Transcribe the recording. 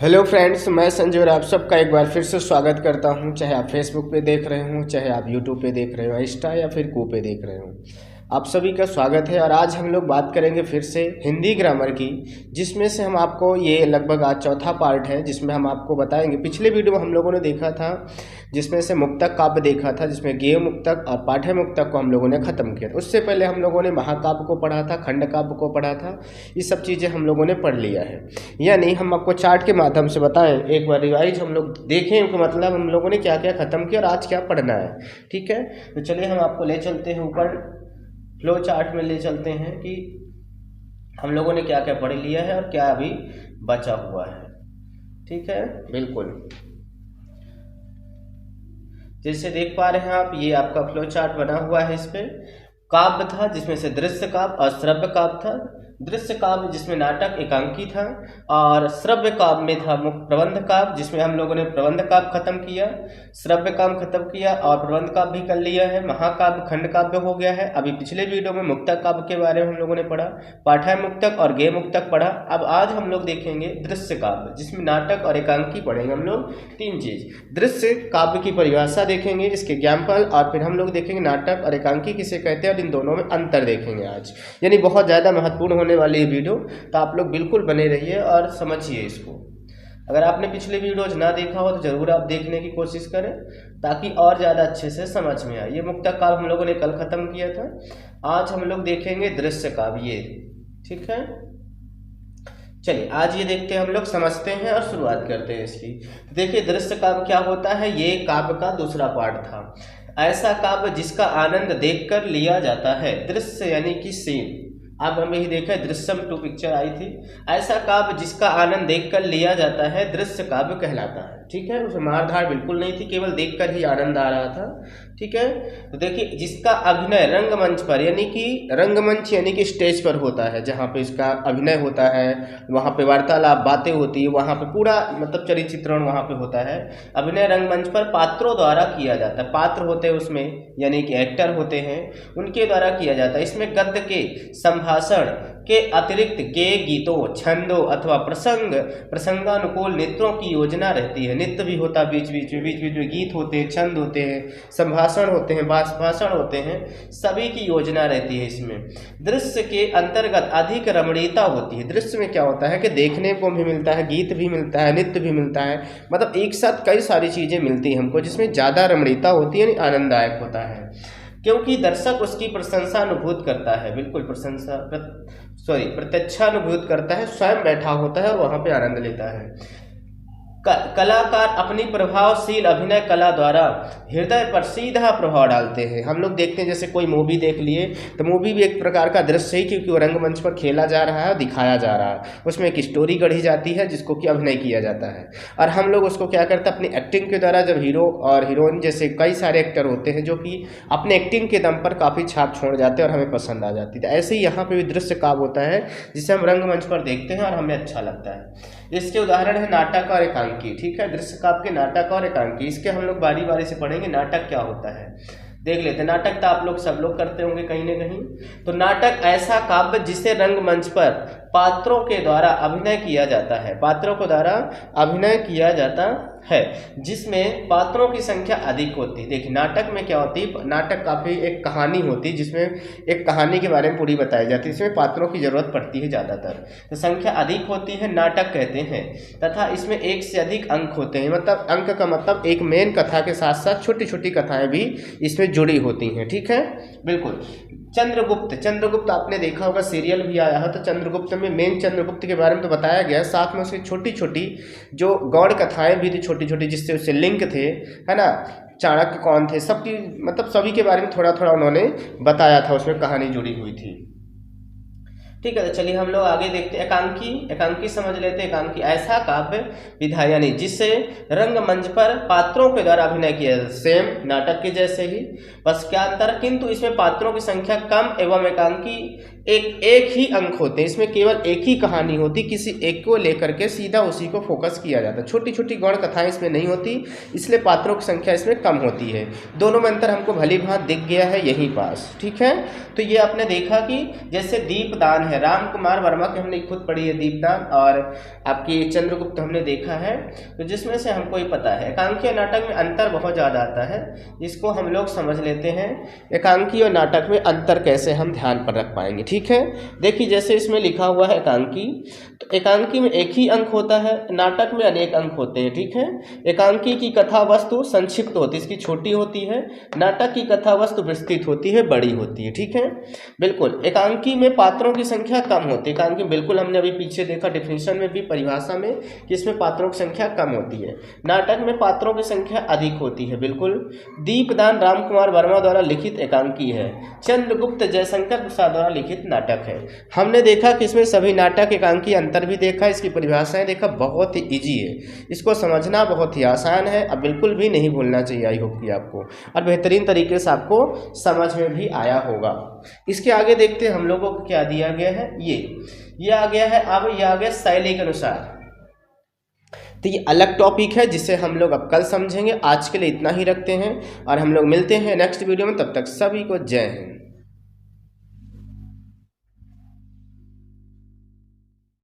Hello friends, मैं संजय और आप सबका एक बार फिर से स्वागत करता हूं। चाहे आप फेसबुक पे देख रहे हों, चाहे आप यूट्यूब पे देख रहे हो, इंस्टा या फिर कू पे देख रहे हो, आप सभी का स्वागत है। और आज हम लोग बात करेंगे फिर से हिंदी ग्रामर की, जिसमें से हम आपको ये लगभग आज चौथा पार्ट है, जिसमें हम आपको बताएंगे। पिछले वीडियो में हम लोगों ने देखा था जिसमें से मुक्तक काव्य देखा था, जिसमें गेय मुक्तक और पाठ्य मुक्तक को हम लोगों ने ख़त्म किया था। उससे पहले हम लोगों ने महाकाव्य को पढ़ा था, खंड काव्य को पढ़ा था। ये सब चीज़ें हम लोगों ने पढ़ लिया है। यानी हम आपको चार्ट के माध्यम से बताएं, एक बार रिवाइज हम लोग देखें कि मतलब हम लोगों ने क्या क्या ख़त्म किया और आज क्या पढ़ना है। ठीक है, तो चलिए हम आपको ले चलते हैं ऊपर फ्लो चार्ट में, ले चलते हैं कि हम लोगों ने क्या क्या पढ़ लिया है और क्या अभी बचा हुआ है। ठीक है, बिल्कुल जैसे देख पा रहे हैं आप, ये आपका फ्लो चार्ट बना हुआ है। इस पे काव्य था जिसमें से दृश्य काव्य और श्रव्य काव्य था। दृश्य काव्य जिसमें नाटक एकांकी था, और श्रव्य काव्य में था प्रबंध काव्य, जिसमें हम लोगों ने प्रबंध काव्य खत्म किया, श्रव्य काव्य खत्म किया और प्रबंध काव्य भी कर लिया है। महाकाव्य खंड काव्य हो गया है। अभी पिछले वीडियो में मुक्तक काव्य के बारे में हम लोगों ने पढ़ा, पाठ्य मुक्तक और गेय मुक्तक पढ़ा। अब आज हम लोग देखेंगे दृश्य काव्य, जिसमें नाटक और एकांकी पढ़ेंगे हम लोग। तीन चीज, दृश्य काव्य की परिभाषा देखेंगे, इसके एग्जाम्पल, और फिर हम लोग देखेंगे नाटक और एकांकी किसे कहते हैं और इन दोनों में अंतर देखेंगे आज। यानी बहुत ज़्यादा महत्वपूर्ण होने वाली ये वीडियो, तो आप लोग बिल्कुल बने रहिए और समझिए इसको। अगर आपने पिछले वीडियोज ना देखा हो तो जरूर आप देखने की कोशिश करें, ताकि और ज़्यादा अच्छे से समझ में आए। ये मुक्तक काव्य हम लोगों ने कल ख़त्म किया था, आज हम लोग देखेंगे दृश्य काव्य। ठीक है, चलिए आज ये देखते हैं, हम लोग समझते हैं और शुरुआत करते हैं इसकी। देखिए दृश्य काव्य क्या होता है। ये काव्य का दूसरा पार्ट था। ऐसा काव्य जिसका आनंद देखकर लिया जाता है। दृश्य यानी कि सीन, अब हमें ही देखा दृश्यम 2 पिक्चर आई थी। ऐसा काव्य जिसका आनंद देखकर लिया जाता है दृश्य काव्य कहलाता है। ठीक है, उसमें मारधाड़ बिल्कुल नहीं थी, केवल देखकर ही आनंद आ रहा था। ठीक है, तो देखिए जिसका अभिनय रंगमंच पर, यानी कि रंगमंच यानी कि स्टेज पर होता है, जहाँ पे इसका अभिनय होता है, वहाँ पे वार्तालाप बातें होती है, वहाँ पे पूरा मतलब चरित्र चित्रण वहाँ पे होता है। अभिनय रंगमंच पर पात्रों द्वारा किया जाता है। पात्र होते हैं उसमें, यानी कि एक्टर होते हैं, उनके द्वारा किया जाता है। इसमें गद्य के संभाषण के अतिरिक्त गेय गीतों, छंदों अथवा प्रसंगानुकूल नृत्यों की योजना रहती है। नृत्य भी होता है बीच बीच में गीत होते हैं, छंद होते हैं, संभाषण होते हैं, भाषण होते हैं, सभी की योजना रहती है इसमें। दृश्य के अंतर्गत अधिक रमणीयता होती है। दृश्य में क्या होता है कि देखने को भी मिलता है, गीत भी मिलता है, नृत्य भी मिलता है, मतलब एक साथ कई सारी चीज़ें मिलती हैं हमको, जिसमें ज़्यादा रमणीयता होती है, आनंददायक होता है, क्योंकि दर्शक उसकी प्रशंसा अनुभूत करता है। बिल्कुल प्रत्यक्षानुभूत करता है, स्वयं बैठा होता है और वहाँ पे आनंद लेता है। कलाकार अपनी प्रभावशील अभिनय कला द्वारा हृदय पर सीधा प्रभाव डालते हैं। हम लोग देखते हैं जैसे कोई मूवी देख लिए, तो मूवी भी एक प्रकार का दृश्य ही, क्योंकि वो रंगमंच पर खेला जा रहा है और दिखाया जा रहा है। उसमें एक स्टोरी गढ़ी जाती है जिसको कि अभिनय किया जाता है, और हम लोग उसको क्या करते हैं अपनी एक्टिंग के द्वारा। जब हीरो और हीरोइन जैसे कई सारे एक्टर होते हैं जो कि अपने एक्टिंग के दम पर काफ़ी छाप छोड़ जाते हैं और हमें पसंद आ जाती है। ऐसे ही यहाँ पर भी दृश्य काव्य होता है जिसे हम रंगमंच पर देखते हैं और हमें अच्छा लगता है। इसके उदाहरण है नाटक और एकांकी। ठीक है, दृश्य काव्य के नाटक और एकांकी, इसके हम लोग बारी बारी से पढ़ेंगे। नाटक क्या होता है देख लेते हैं। नाटक तो आप लोग सब लोग करते होंगे कहीं ना कहीं। तो नाटक ऐसा काव्य जिसे रंगमंच पर पात्रों के द्वारा अभिनय किया जाता है, पात्रों के द्वारा अभिनय किया जाता है, जिसमें पात्रों की संख्या अधिक होती है। देखिए नाटक में क्या होती है, नाटक काफ़ी एक कहानी होती है, जिसमें एक कहानी के बारे में पूरी बताई जाती है। इसमें पात्रों की जरूरत पड़ती है ज़्यादातर, तो संख्या अधिक होती है, नाटक कहते हैं। तथा इसमें एक से अधिक अंक होते हैं, मतलब अंक का मतलब एक मेन कथा के साथ साथ छोटी छोटी कथाएं भी इसमें जुड़ी होती हैं। ठीक है, बिल्कुल। चंद्रगुप्त आपने देखा होगा, सीरियल भी आया है, तो चंद्रगुप्त में मेन चंद्रगुप्त के बारे में तो बताया गया, साथ में उसकी छोटी छोटी जो गौड़ कथाएं भी थी, छोटी छोटी, जिससे उससे लिंक थे, है ना। चाणक्य कौन थे, सबकी मतलब सभी के बारे में थोड़ा थोड़ा उन्होंने बताया था, उसमें कहानी जुड़ी हुई थी। ठीक है, तो चलिए हम लोग आगे देखते हैं। एकांकी समझ लेते हैं। एकांकी ऐसा काव्य विधा, यानी जिससे रंगमंच पर पात्रों के द्वारा अभिनय किया जाए, सेम नाटक के जैसे ही, बस क्या अंतर, किंतु इसमें पात्रों की संख्या कम एवं एकांकी एक ही अंक होते हैं, इसमें केवल एक ही कहानी होती, किसी एक को लेकर के सीधा उसी को फोकस किया जाता है। छोटी छोटी गौण कथाएं इसमें नहीं होती, इसलिए पात्रों की संख्या इसमें कम होती है। दोनों में अंतर हमको भली भांत दिख गया है यहीं पास, ठीक है। तो ये आपने देखा कि जैसे दीपदान है, राम कुमार वर्मा की हमने खुद पढ़ी है दीपदान, और आपकी चंद्रगुप्त हमने देखा है, तो जिसमें से हमको ये पता है एकांकी और नाटक में अंतर बहुत ज़्यादा आता है। इसको हम लोग समझ लेते हैं, एकांकी और नाटक में अंतर कैसे हम ध्यान पर रख पाएंगे, ठीक है। देखिए जैसे इसमें लिखा हुआ है एकांकी, तो एकांकी में एक ही अंक होता है, नाटक में अनेक अंक होते हैं, ठीक है। एकांकी की कथा वस्तु संक्षिप्त होती है, इसकी छोटी होती है, नाटक की कथा वस्तु विस्तृत होती है, बड़ी होती है, ठीक है। बिल्कुल एकांकी में पात्रों की संख्या कम होती है, एकांकी बिल्कुल हमने अभी पीछे देखा डिफिनेशन में भी, परिभाषा में, कि इसमें पात्रों की संख्या कम होती है। नाटक में पात्रों की संख्या अधिक होती है, बिल्कुल। दीपदान रामकुमार वर्मा द्वारा लिखित एकांकी है, चंद्रगुप्त जयशंकर प्रसाद द्वारा लिखित नाटक है। हमने देखा कि इसमें सभी नाटक एकांकी अंतर भी देखा, इसकी परिभाषाएं देखा, बहुत ही इजी है, इसको समझना बहुत ही आसान है। अब बिल्कुल भी नहीं भूलना चाहिए, आई होप कि आपको, और बेहतरीन तरीके से आपको समझ में भी आया होगा। इसके आगे देखते हैं हम लोगों को क्या दिया गया है, ये आ गया है, अब ये आ गया शैली के अनुसार। तो ये अलग टॉपिक है जिसे हम लोग अब कल समझेंगे। आज के लिए इतना ही रखते हैं और हम लोग मिलते हैं नेक्स्ट वीडियो में, तब तक सभी को जय हिंद।